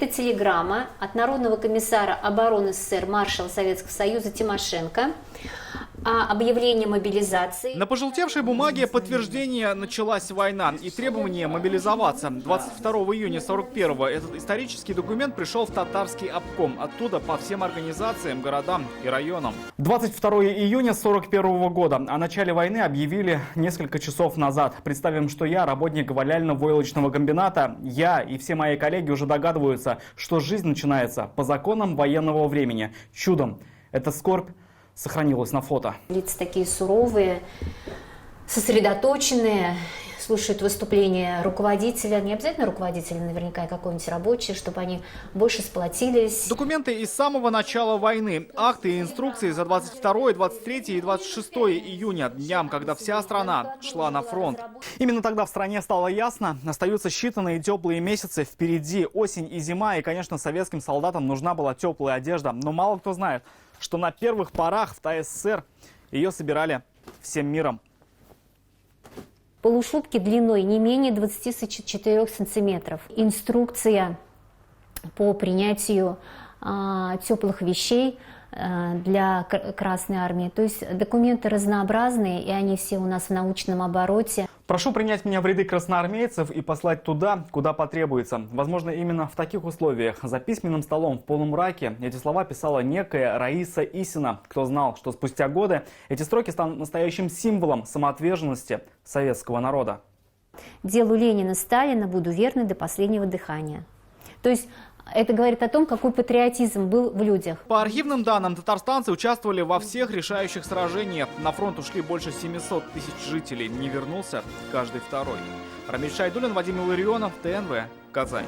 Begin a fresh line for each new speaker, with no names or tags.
Это телеграмма от Народного комиссара обороны СССР маршала Советского Союза Тимошенко о объявлении мобилизации.
На пожелтевшей бумаге подтверждение «началась война» и требование мобилизоваться. 22 июня 41-го этот исторический документ пришел в татарский обком. Оттуда по всем организациям, городам и районам. 22 июня 41 года. О начале войны объявили несколько часов назад. Представим, что я работник валяльно-войлочного комбината. Я и все мои коллеги уже догадываются, что жизнь начинается по законам военного времени. Чудом. Эта скорбь сохранилась на фото.
Лица такие суровые, сосредоточенные, слушают выступления руководителя, не обязательно руководителя, наверняка и какой-нибудь рабочий, чтобы они больше сплотились.
Документы из самого начала войны, акты и инструкции за 22, 23 и 26 июня, дням, когда вся страна шла на фронт. Именно тогда в стране стало ясно, остаются считанные теплые месяцы, впереди осень и зима, и, конечно, советским солдатам нужна была теплая одежда, но мало кто знает, что на первых порах в ТССР ее собирали всем миром.
Полушубки длиной не менее 24 сантиметров. Инструкция по принятию теплых вещей для Красной Армии. То есть документы разнообразные, и они все у нас в научном обороте.
Прошу принять меня в ряды красноармейцев и послать туда, куда потребуется. Возможно, именно в таких условиях, за письменным столом в полумраке, эти слова писала некая Раиса Исина. Кто знал, что спустя годы эти строки станут настоящим символом самоотверженности советского народа.
Делу Ленина, Сталина буду верной до последнего дыхания. То есть это говорит о том, какой патриотизм был в людях.
По архивным данным, татарстанцы участвовали во всех решающих сражениях. На фронт ушли больше 700 тысяч жителей. Не вернулся каждый второй. Рамиль Шайдуллин, Вадим Илларионов, ТНВ, Казань.